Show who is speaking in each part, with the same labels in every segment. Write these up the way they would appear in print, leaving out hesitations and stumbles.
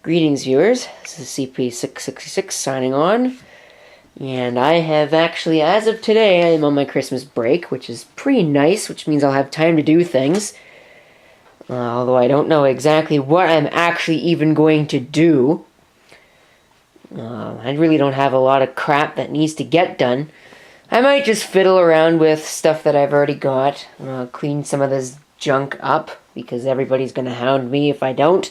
Speaker 1: Greetings, viewers. This is CP666 signing on. And I have actually, as of today, I am on my Christmas break, which is pretty nice, which means I'll have time to do things. Although I don't know exactly what I'm actually even going to do. I really don't have a lot of crap that needs to get done. I might just fiddle around with stuff that I've already got. Clean some of this junk up, because everybody's going to hound me if I don't.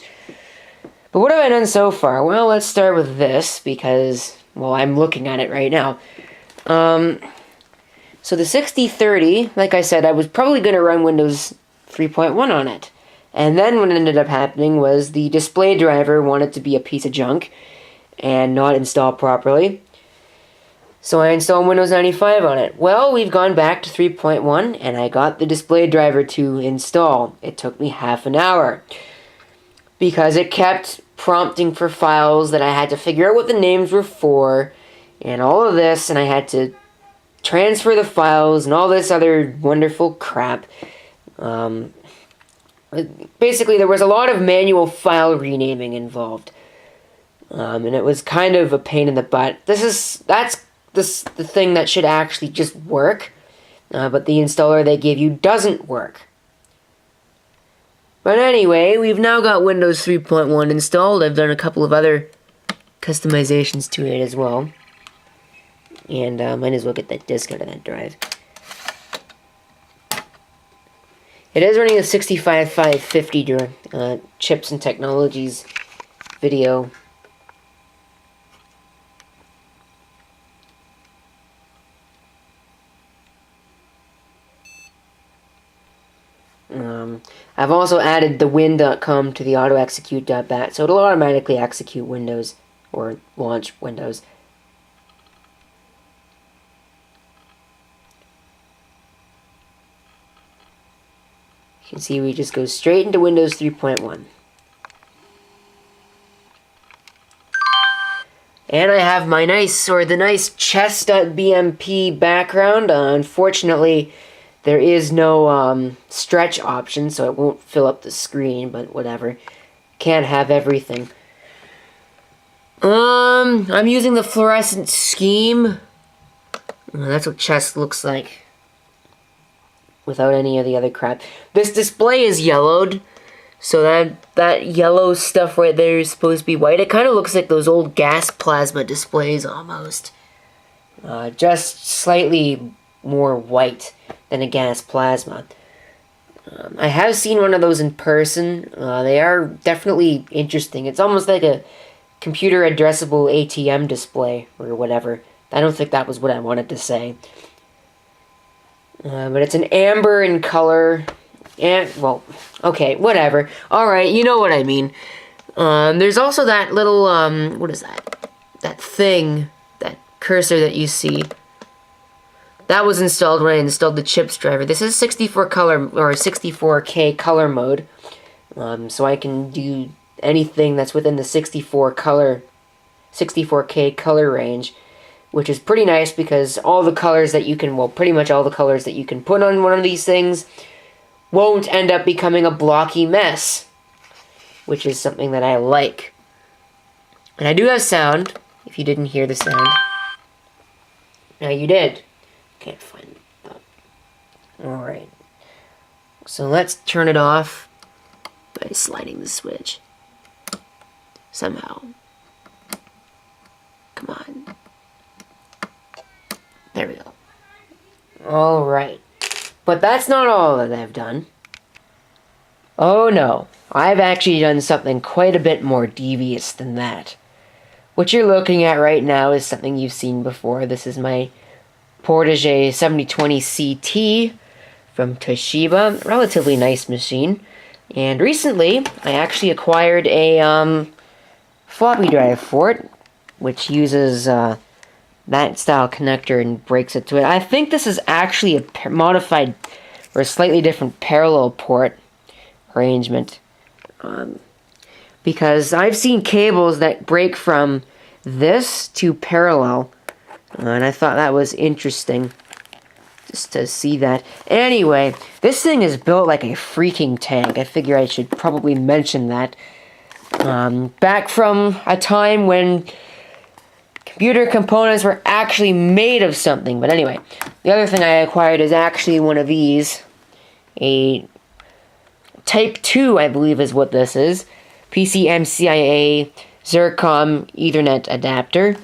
Speaker 1: But what have I done so far? Well, let's start with this, because, well, I'm looking at it right now. So the 6030, like I said, I was probably going to run Windows 3.1 on it. And then what ended up happening was the display driver wanted to be a piece of junk and not installed properly. So I installed Windows 95 on it. Well, we've gone back to 3.1, and I got the display driver to install. It took me half an hour, because it kept prompting for files that I had to figure out what the names were for, and all of this, and I had to transfer the files, and all this other wonderful crap. Basically, there was a lot of manual file renaming involved. And it was kind of a pain in the butt. That's the thing that should actually just work, but the installer they give you doesn't work. But anyway, we've now got Windows 3.1 installed. I've done a couple of other customizations to it as well. And might as well get that disk out of that drive. It is running a 65550 Chips and Technologies video. I've also added the win.com to the autoexecute.bat, so it'll automatically execute Windows, or launch Windows. You can see we just go straight into Windows 3.1. And I have my the nice chess.bmp background. Unfortunately, there is no stretch option, so it won't fill up the screen, but whatever. Can't have everything. I'm using the fluorescent scheme. That's what chess looks like without any of the other crap. This display is yellowed, so that yellow stuff right there is supposed to be white. It kind of looks like those old gas plasma displays almost. Just slightly more white than a gas plasma. I have seen one of those in person. They are definitely interesting. It's almost like a computer addressable ATM display or whatever. I don't think that was what I wanted to say. But it's an amber in color. And, well, okay, whatever. Alright, you know what I mean. There's also that little, what is that? That thing, that cursor that you see. That was installed when I installed the chips driver. This is 64 color, or 64K color mode. So I can do anything that's within the 64K color range, which is pretty nice because all the colors that you can, well, pretty much all the colors that you can put on one of these things won't end up becoming a blocky mess, which is something that I like. And I do have sound, if you didn't hear the sound. Now you did. Can't find that. Alright. So let's turn it off by sliding the switch. Somehow. Come on. There we go. Alright. But that's not all that I've done. Oh no. I've actually done something quite a bit more devious than that. What you're looking at right now is something you've seen before. This is my Portage 7020 CT from Toshiba. Relatively nice machine. And recently, I actually acquired a floppy drive for it, which uses that style connector and breaks it to it. I think this is actually a modified or a slightly different parallel port arrangement. Because I've seen cables that break from this to parallel. And I thought that was interesting, just to see that. Anyway, this thing is built like a freaking tank. I figure I should probably mention that. Back from a time when computer components were actually made of something. But anyway, the other thing I acquired is actually one of these. A Type 2, I believe is what this is. PCMCIA Xircom Ethernet adapter.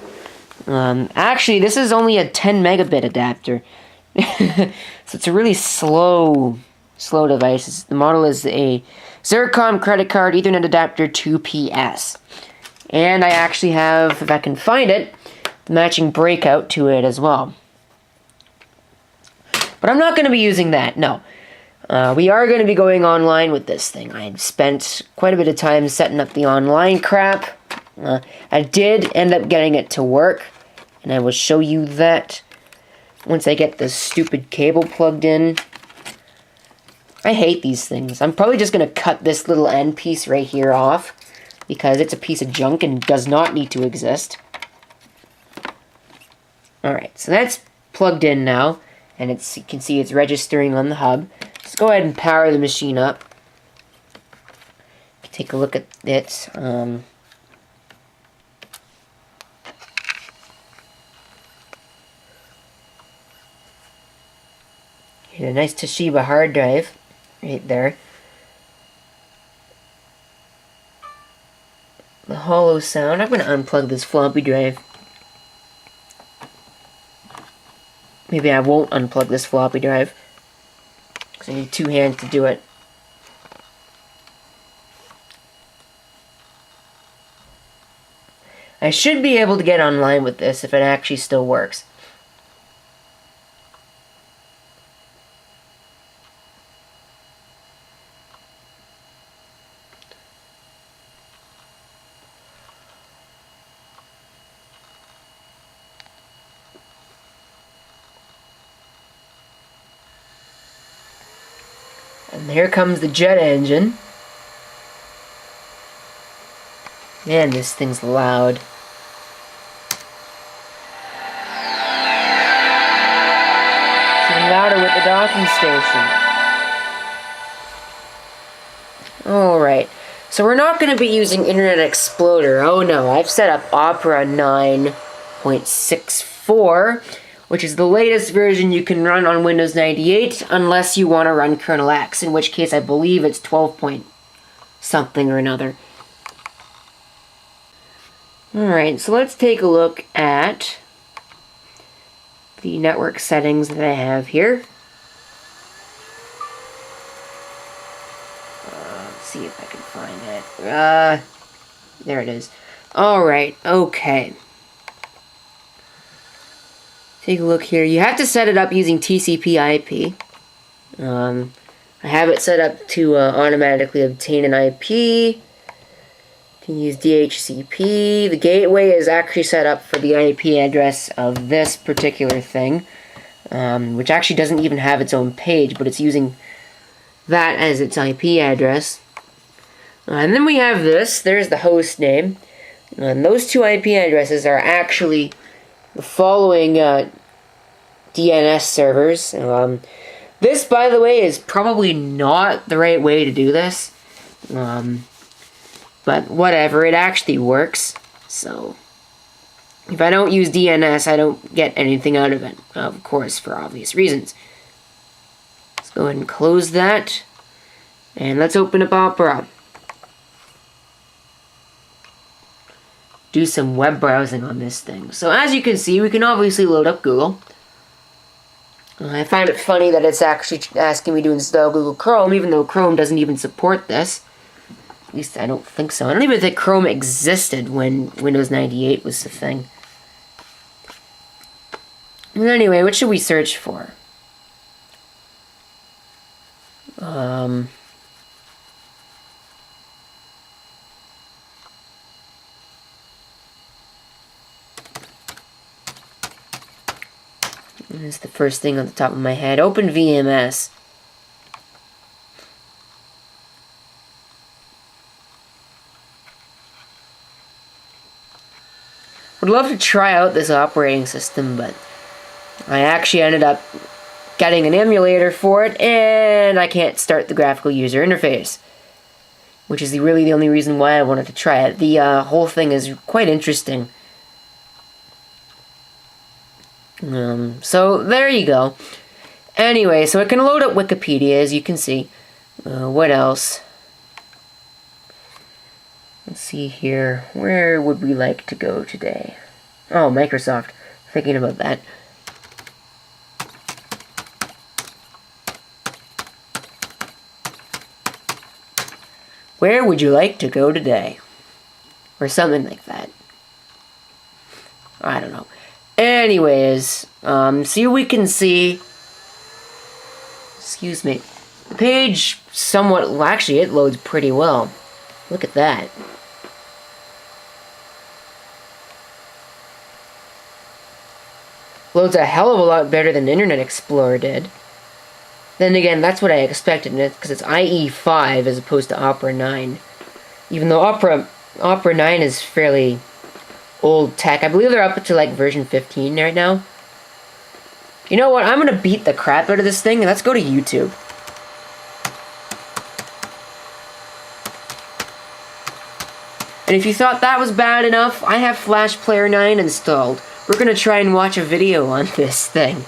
Speaker 1: Actually, this is only a 10 megabit adapter. So it's a really slow device. The model is a Xircom credit card Ethernet adapter 2PS. And I actually have, if I can find it, the matching breakout to it as well. But I'm not going to be using that, no. We are going to be going online with this thing. I spent quite a bit of time setting up the online crap. I did end up getting it to work, and I will show you that once I get this stupid cable plugged in. I hate these things. I'm probably just going to cut this little end piece right here off, because it's a piece of junk and does not need to exist. Alright, so that's plugged in now, and you can see it's registering on the hub. Let's go ahead and power the machine up. Take a look at it. A nice Toshiba hard drive right there. The hollow sound. I'm going to unplug this floppy drive. Maybe I won't unplug this floppy drive, because I need 2 hands to do it. I should be able to get online with this if it actually still works. And here comes the jet engine. Man, this thing's loud. It's even louder with the docking station. Alright, so we're not going to be using Internet Explorer. Oh no, I've set up Opera 9.64, which is the latest version you can run on Windows 98, unless you want to run Kernel X, in which case I believe it's 12 point something or another. Alright, so let's take a look at the network settings that I have here. Let's see if I can find it. There it is. Alright, okay. Take a look here. You have to set it up using TCP/IP. I have it set up to automatically obtain an IP. You can use DHCP. The gateway is actually set up for the IP address of this particular thing, which actually doesn't even have its own page, but it's using that as its IP address. And then we have this. There's the host name. And those 2 IP addresses are actually the following DNS servers. This, by the way, is probably not the right way to do this. But whatever, it actually works. So, if I don't use DNS, I don't get anything out of it. Of course, for obvious reasons. Let's go ahead and close that. And let's open up Opera. Do some web browsing on this thing. So as you can see, we can obviously load up Google. I find it funny that it's actually asking me to install Google Chrome, even though Chrome doesn't even support this. At least I don't think so. I don't even think Chrome existed when Windows 98 was the thing. But anyway, what should we search for? That's the first thing on the top of my head. Open VMS. Would love to try out this operating system, but I actually ended up getting an emulator for it, and I can't start the graphical user interface. which is really the only reason why I wanted to try it. The whole thing is quite interesting. So there you go. Anyway, so it can load up Wikipedia, as you can see. What else? Let's see here. Where would we like to go today? Oh, Microsoft. Thinking about that. Where would you like to go today? Or something like that. I don't know. Anyways, see, we can see... Excuse me. The page somewhat... Well, actually, it loads pretty well. Look at that. Loads a hell of a lot better than Internet Explorer did. Then again, that's what I expected, because it's IE5 as opposed to Opera 9. Even though Opera 9 is fairly old tech. I believe they're up to like version 15 right now. You know what? I'm gonna beat the crap out of this thing, and let's go to YouTube. And if you thought that was bad enough, I have Flash Player 9 installed. We're gonna try and watch a video on this thing.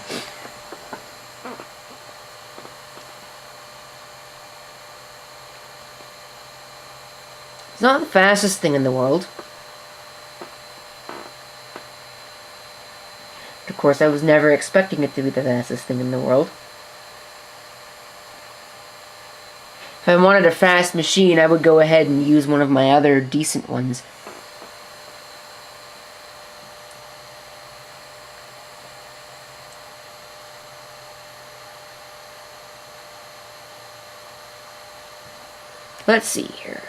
Speaker 1: It's not the fastest thing in the world. Of course, I was never expecting it to be the fastest thing in the world. If I wanted a fast machine, I would go ahead and use one of my other decent ones. Let's see here.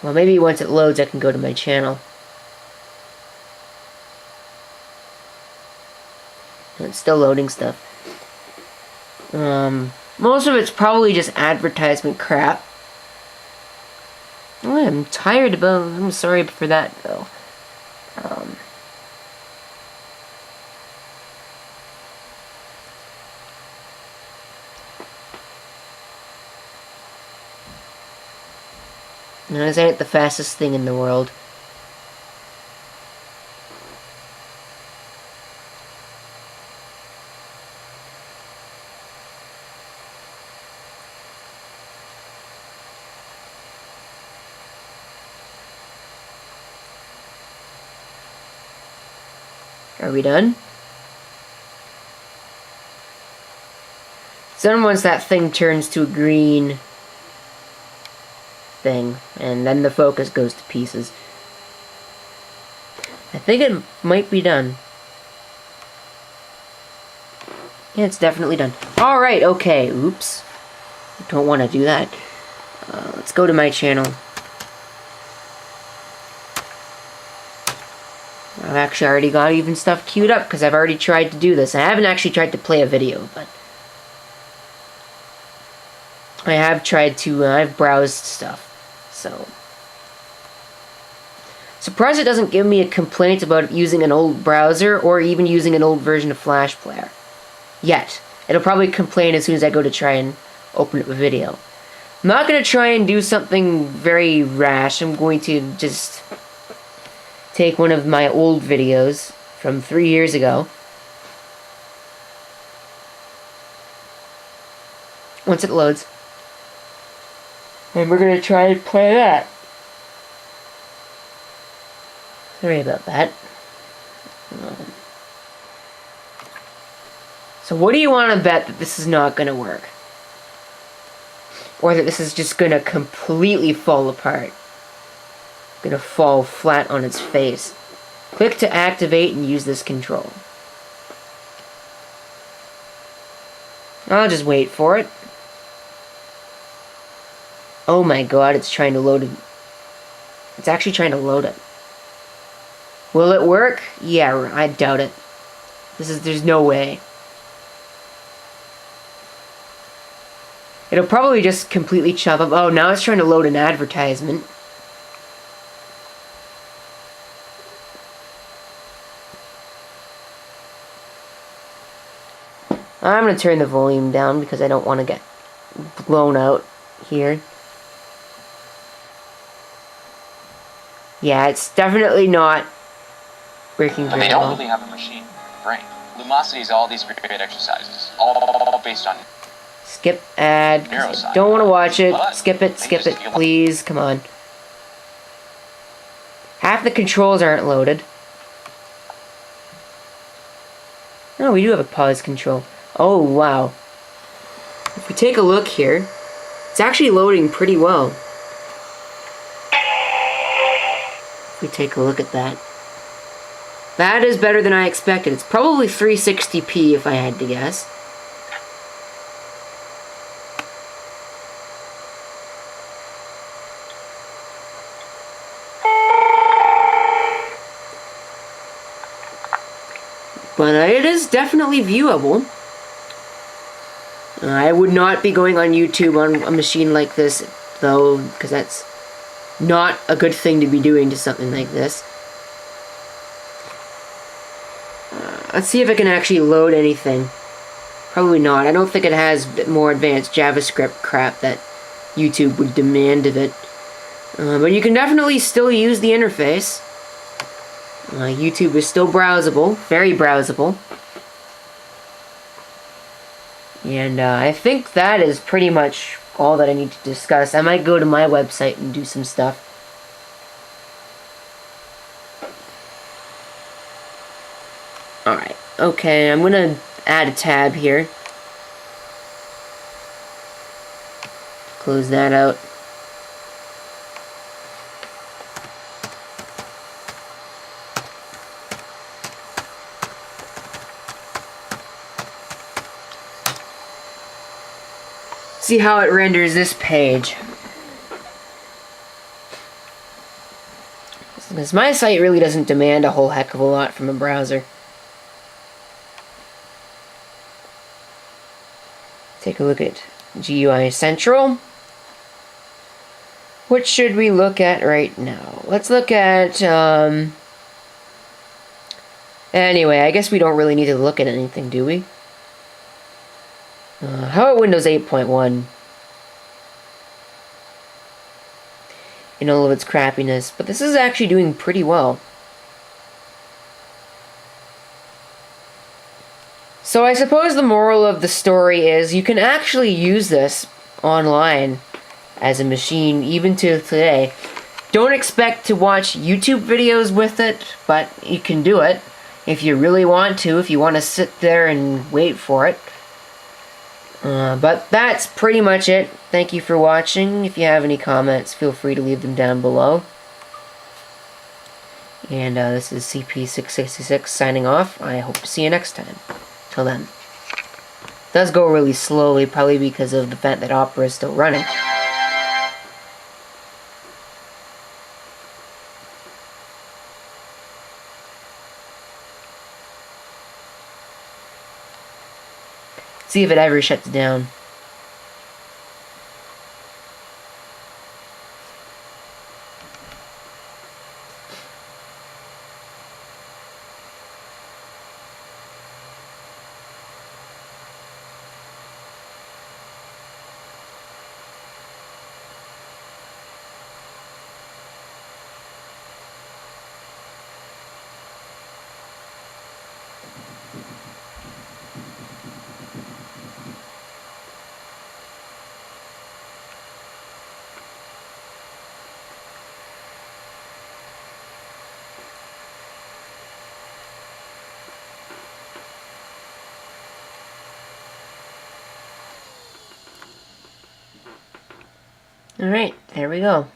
Speaker 1: Well, maybe once it loads, I can go to my channel. It's still loading stuff. Most of it's probably just advertisement crap. Oh, I'm tired about... I'm sorry for that, though. No, this ain't the fastest thing in the world. Are we done? So then once that thing turns to a green thing, and then the focus goes to pieces. I think it might be done. Yeah, it's definitely done. Alright, okay, oops. Don't want to do that. Let's go to my channel. I've actually already got even stuff queued up, because I've already tried to do this. I haven't actually tried to play a video, but... I have tried to, I've browsed stuff. So, surprised it doesn't give me a complaint about using an old browser or even using an old version of Flash Player. Yet. It'll probably complain as soon as I go to try and open up a video. I'm not going to try and do something very rash. I'm going to just take one of my old videos from 3 years ago. Once it loads. And we're going to try and play that. Sorry about that. So what do you want to bet that this is not going to work? Or that this is just going to completely fall apart? Going to fall flat on its face. Click to activate and use this control. I'll just wait for it. Oh my god, it's trying to load it. It's actually trying to load it. Will it work? Yeah, I doubt it. There's no way. It'll probably just completely chop up. Oh, now it's trying to load an advertisement. I'm going to turn the volume down because I don't want to get blown out here. Yeah, it's definitely not working
Speaker 2: But
Speaker 1: very
Speaker 2: they don't
Speaker 1: well.
Speaker 2: really have a machine brain. Lumosity is all these great exercises, all based on
Speaker 1: Skip ad. 'Cause I
Speaker 2: neuroscience.
Speaker 1: don't want to watch it.
Speaker 2: But
Speaker 1: Skip it,
Speaker 2: they
Speaker 1: skip
Speaker 2: just
Speaker 1: it,
Speaker 2: feel
Speaker 1: please. Come on. Half the controls aren't loaded. Oh, we do have a pause control. Oh, wow. If we take a look here, it's actually loading pretty well. If we take a look at that. That is better than I expected. It's probably 360p if I had to guess. But it is definitely viewable. I would not be going on YouTube on a machine like this, though, because that's not a good thing to be doing to something like this. Let's see if it can actually load anything. Probably not. I don't think it has more advanced JavaScript crap that YouTube would demand of it. But you can definitely still use the interface. YouTube is still browsable, very browsable. And I think that is pretty much all that I need to discuss. I might go to my website and do some stuff. Alright, okay, I'm gonna add a tab here. Close that out. See how it renders this page. Because my site really doesn't demand a whole heck of a lot from a browser. Take a look at GUI Central. What should we look at right now? Let's look at, anyway, I guess we don't really need to look at anything, do we? How about Windows 8.1? In all of its crappiness, but this is actually doing pretty well. So I suppose the moral of the story is you can actually use this online as a machine even to today. Don't expect to watch YouTube videos with it, but you can do it if you really want to, if you want to sit there and wait for it. But that's pretty much it. Thank you for watching. If you have any comments, feel free to leave them down below. And this is CP666 signing off. I hope to see you next time. Till then. It does go really slowly, probably because of the fact that Opera is still running. See if it ever shuts down. Alright, there we go.